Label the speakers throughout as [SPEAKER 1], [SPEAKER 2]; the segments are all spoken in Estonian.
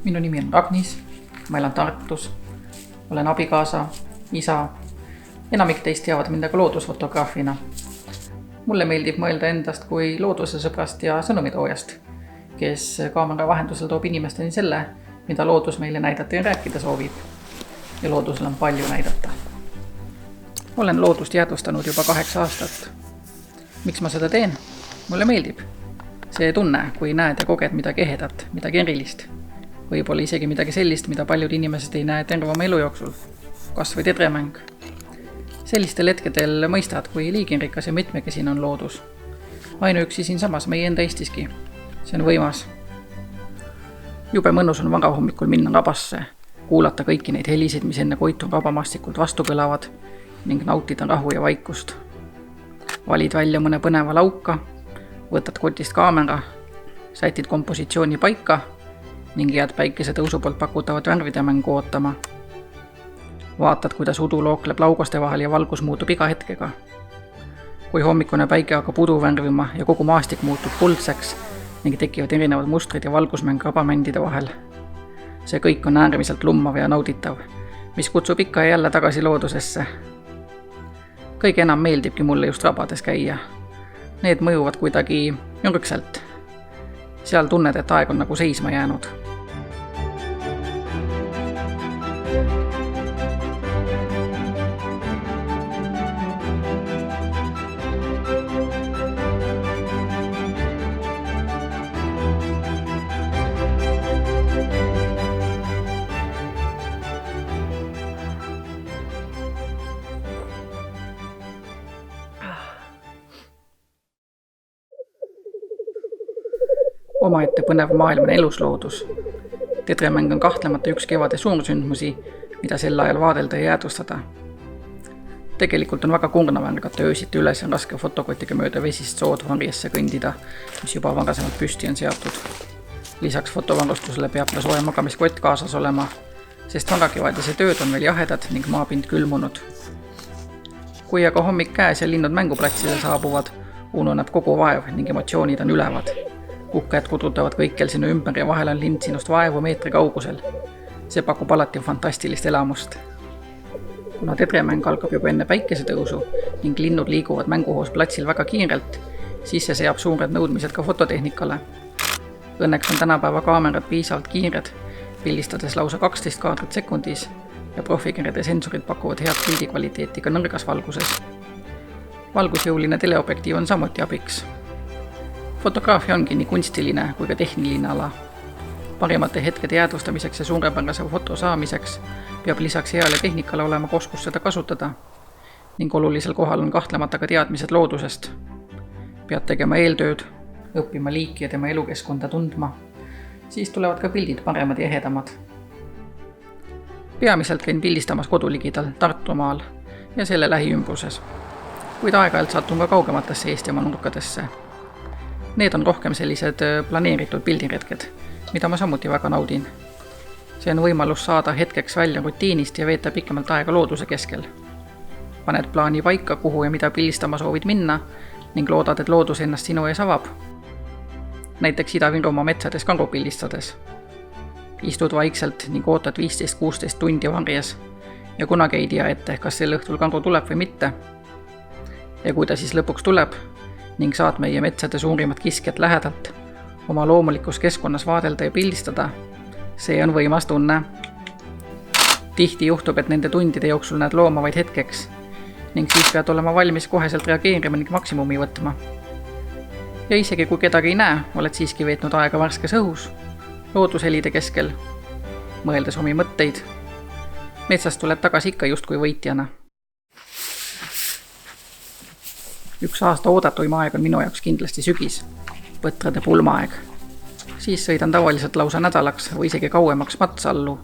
[SPEAKER 1] Minu nimi on Agnis, ma elan Tartus, olen abikaasa, isa. Enamik teist teavad mind aga loodusfotograafina. Mulle meeldib mõelda endast kui looduse sõbrast ja sõnumitoojast, kes kaamera vahendusel toob inimesteni selle, mida loodus meile näidata ja rääkida soovib. Ja loodusel on palju näidata. Olen loodust jäädvustanud juba 8 aastat. Miks ma seda teen? Mulle meeldib. See tunne, kui näed ja koged midagi ehedat, midagi erilist. Võib-olla isegi midagi sellist, mida paljud inimesed ei näe terve oma elu jooksul. Kas või tedremäng. Sellistel hetkedel mõistad, kui liigirikas ja mitmekesine on loodus. Ainuüksi siinsamas meie enda Eestiski. See on võimas. Jube mõnus on varahommikul minna rabasse, kuulata kõiki neid helisid, mis enne koitu rabamastikult vastu kõlavad ning nautida rahu ja vaikust. Valid välja mõne põneva lauka, võtad kotist kaamera, sätid kompositsiooni paika ning jääd päikese tõusu poolt pakutavat värvide mängu ootama. Vaatad, kuidas udu lookleb laugaste vahel ja valgus muutub iga hetkega. Kui hommikune päike hakkab udu värvima ja kogu maastik muutub kuldseks ning tekivad erinevad mustrid ja valgusmäng rabamändide vahel. See kõik on äärmiselt lummav ja nauditav, mis kutsub ikka ja jälle tagasi loodusesse. Kõige enam meeldibki mulle just rabades käia. Need mõjuvad kuidagi ürgselt. Seal tunned, et aeg on nagu seisma jäänud. Omaette põnev maailm on elusloodus. Tedremäng on kahtlemata üks kevade suursündmusi, mida sel ajal vaadelda ja jäädvustada. Tegelikult on väga kurnav ärgata öösiti üles ja raske fotokotiga mööda vesist sood varjesse kõndida, mis juba varasemalt püsti on seatud. Lisaks fotovarustusele peab ka soe magamiskott kaasas olema, sest varakevadise tööd on veel jahedad ning maapind külmunud. Kui aga hommik käes ja linnud mänguplatsile saabuvad, ununeb kogu vaev ning emotsioonid on ülevad. Kukked kudutavad kõikjal sinu ümber ja vahel on lind sinust vaevu meetri kaugusel. See pakub alati fantastilist elamust. Kuna tedremäng algab juba enne päikesetõusu ning linnud liiguvad mänguhoos platsil väga kiirelt, siis see seab suured nõudmised ka fototehnikale. Õnneks on tänapäeva kaamerad piisavalt kiired, pildistades lausa 12 kaadrit sekundis ja profikirjade sensorid pakuvad head pildikvaliteeti ka nõrgas valguses. Valgusjõuline teleobjektiiv on samuti abiks. Fotograafia ongi nii kunstiline kui ka tehniline ala. Parimate hetkede jäädvustamiseks ja suurepärase foto saamiseks peab lisaks heale tehnikale olema oskus seda kasutada. Ning olulisel kohal on kahtlemata ka teadmised loodusest. Pead tegema eeltööd, õppima liiki ja tema elukeskkonda tundma. Siis tulevad ka pildid paremad ja ehedamad. Peamiselt käin pildistamas koduligidal Tartumaal ja selle lähiümbruses. Kuid aeg-ajalt satun ka kaugematesse Eestimaa nurkadesse. Need on rohkem sellised planeeritud pildiretked, mida ma samuti väga naudin. See on võimalus saada hetkeks välja rutiinist ja veeta pikemalt aega looduse keskel. Paned plaani paika, kuhu ja mida pildistama soovid minna ning loodad, et loodus ennast sinu ees avab. Näiteks Ida-Virumaa metsades kangu pildistades. Istud vaikselt ning ootad 15-16 tundi varjes ja kunagi ei tea ette, kas sel õhtul kangu tuleb või mitte. Ja kui ta siis lõpuks tuleb ning saad meie metsade suurimat kiskjat lähedalt, oma loomulikus keskkonnas vaadelda ja pildistada, see on võimas tunne. Tihti juhtub, et nende tundide jooksul näed looma vaid hetkeks ning siis pead olema valmis koheselt reageerima ning maksimumi võtma. Ja isegi kui kedagi ei näe, oled siiski veetnud aega värskes õhus, loodushelide keskel, mõeldes omi mõtteid. Metsast tuleb tagasi ikka justkui võitjana. Üks aasta oodatuim aeg on minu jaoks kindlasti sügis, võtrade pulmaaeg. Siis sõidan tavaliselt lausa nädalaks või isegi kauemaks Matsallu,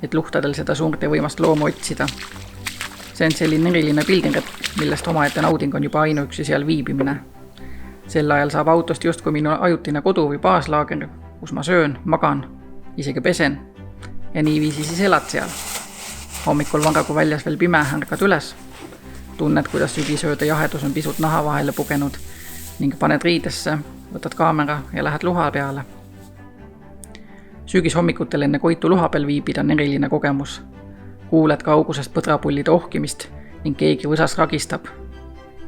[SPEAKER 1] et luhtadel seda suurt ja võimast loomu otsida. See on selline eriline pildiretk, millest omaette nauding on juba ainuüksi seal viibimine. Sel ajal saab autost justkui minu ajutine kodu või baaslaager, kus ma söön, magan, isegi pesen ja niiviisi siis elad seal. Hommikul vanga, kui väljas veel pime, ärkad üles. Tunned, kuidas sügisööde jahedus on pisut naha vahele pugenud ning paned riidesse, võtad kaamera ja lähed luha peale. Sügishommikutel enne Koitu luha peal viibida on eriline kogemus. Kuuled kaugusest põdrapullide ohkimist ning keegi võsas ragistab.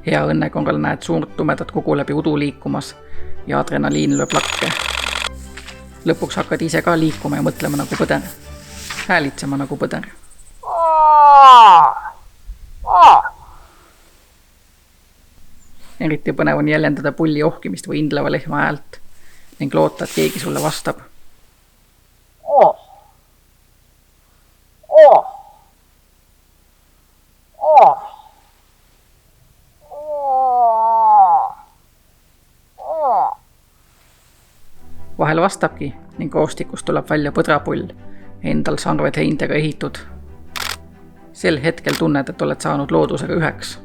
[SPEAKER 1] Hea õnne korral näed suurt tumedat kogu läbi udu liikumas ja adrenaliin lööb lakke. Lõpuks hakkad ise ka liikuma ja mõtlema nagu põder. Häälitsema nagu põder. Eriti põnev on jäljendada pulli ohkimist või indleva lehma häält ning loota, et keegi sulle vastab. Vahel vastabki ning koostikust tuleb välja põdrapull, endal sarved heintega ehitud. Sel hetkel tunned, et oled saanud loodusega üheks.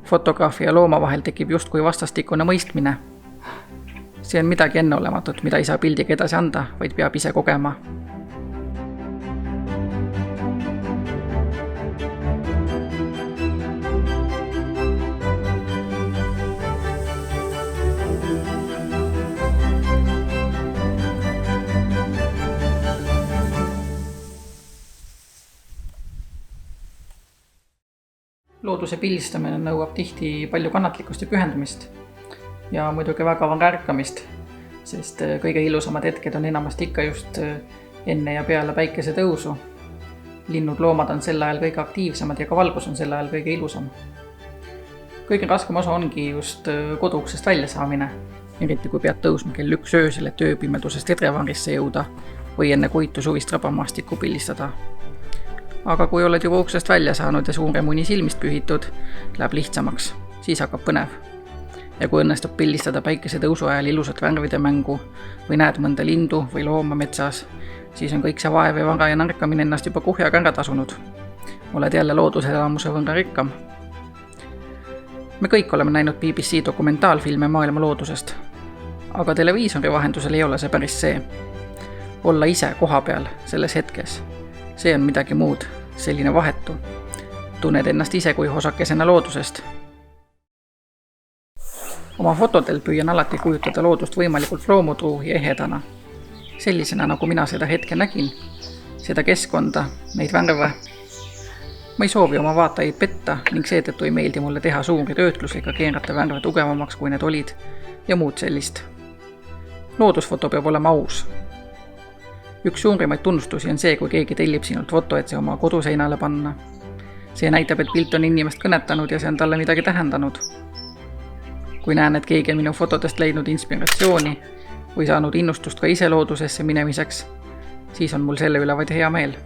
[SPEAKER 1] Fotograafi ja looma vahel tekib justkui vastastikune mõistmine. See on midagi enneolematut, mida ei saa pildiga edasi anda, vaid peab ise kogema. Looduse pildistamine nõuab tihti palju kannatlikkust ja pühendumist ja muidugi väga vanga ärkamist, sest kõige ilusamad hetked on enamasti ikka just enne ja peale päikese tõusu. Linnud, loomad on sel ajal kõige aktiivsemad ja ka valgus on sel ajal kõige ilusam. Kõige raskem osa ongi just koduuksest välja saamine, eriti kui pead tõusma kell 1 öösel, et ööpimedusest edrevangrisse jõuda või enne Koitu suvist rabamaastikku pildistada. Aga kui oled juba uksest välja saanud ja suurem uni silmist pühitud, läheb lihtsamaks, siis hakkab põnev. Ja kui õnnestub pildistada päikese tõusu ajal ilusat värvide mängu või näed mõnda lindu või looma metsas, siis on kõik see vaev ja vara ja narkamine ennast juba kuhjaga ära tasunud. Oled jälle looduselamuse võrra rikkam. Me kõik oleme näinud BBC dokumentaalfilme maailma loodusest, aga televiisori vahendusel ei ole see päris see. Olla ise koha peal selles hetkes. See on midagi muud, selline vahetu. Tunned ennast ise kui osakesena loodusest. Oma fotodel püüan alati kujutada loodust võimalikult loomutruu ja ehedana. Sellisena, nagu mina seda hetke nägin, seda keskkonda, neid värve. Ma ei soovi oma vaatajaid petta ning seetõttu ei meeldi mulle teha suuri töötlusega keerata värve tugevamaks, kui need olid ja muud sellist. Loodusfoto peab olema aus. Üks suurimaid tunnustusi on see, kui keegi tellib sinult foto, et see oma koduseinale panna. See näitab, et pilt on inimest kõnetanud ja see on talle midagi tähendanud. Kui näen, et keegi on minu fotodest leidnud inspiratsiooni või saanud innustust ka ise loodusesse minemiseks, siis on mul selle üle vaid hea meel.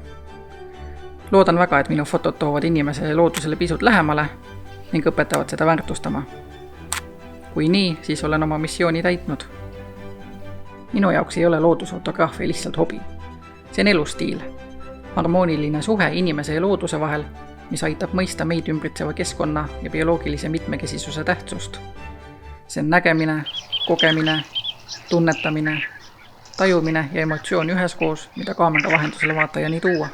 [SPEAKER 1] Loodan väga, et minu fotod toovad inimese loodusele pisut lähemale ning õpetavad seda väärtustama. Kui nii, siis olen oma missiooni täitnud. Minu jaoks ei ole loodusfotograafia lihtsalt hobi. See on elustiil. Harmooniline suhe inimese ja looduse vahel, mis aitab mõista meid ümbritseva keskkonna ja bioloogilise mitmekesisuse tähtsust. See on nägemine, kogemine, tunnetamine, tajumine ja emotsioon üheskoos, mida kaamera vahendusele vaatajani tuua.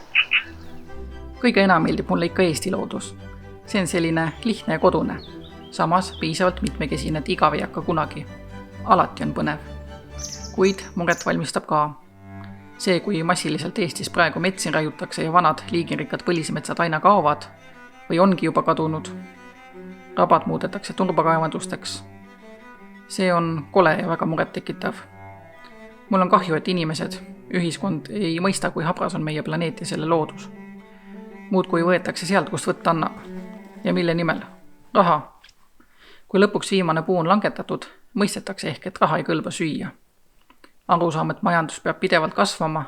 [SPEAKER 1] Kõige enam meeldib mulle ikka Eesti loodus. See on selline lihtne ja kodune, samas piisavalt mitmekesine, et igav ei hakka kunagi. Alati on põnev. Kuid muret valmistab ka. See, kui massiliselt Eestis praegu metsi raiutakse ja vanad liigirikkad põlismetsad aina kaovad või ongi juba kadunud. Rabad muudetakse turbakaevandusteks. See on kole ja väga muret tekitav. Mul on kahju, et inimesed, ühiskond ei mõista, kui habras on meie planeet ja selle loodus. Muud kui võetakse sealt, kust võtta annab. Ja mille nimel? Raha. Kui lõpuks viimane puu on langetatud, mõistetakse ehk, et raha ei kõlba süüa. Arusaam, et majandus peab pidevalt kasvama,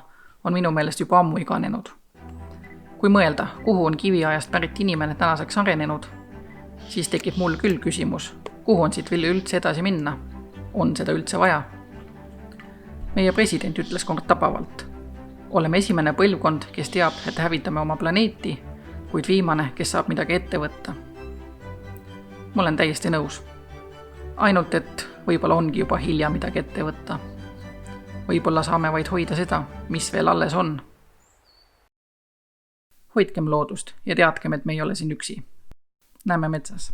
[SPEAKER 1] on minu meelest juba ammu iganenud. Kui mõelda, kuhu on kiviajast pärit inimene tänaseks arenenud, siis tekib mul küll küsimus, kuhu on siit veel üldse edasi minna? On seda üldse vaja? Meie president ütles kord tabavalt. Oleme esimene põlvkond, kes teab, et hävitame oma planeeti, kuid viimane, kes saab midagi ette võtta. Ma olen täiesti nõus. Ainult, et võib-olla ongi juba hilja midagi ette võtta. Võib-olla saame vaid hoida seda, mis veel alles on. Hoidkem loodust ja teadkem, et me ei ole siin üksi. Näeme metsas.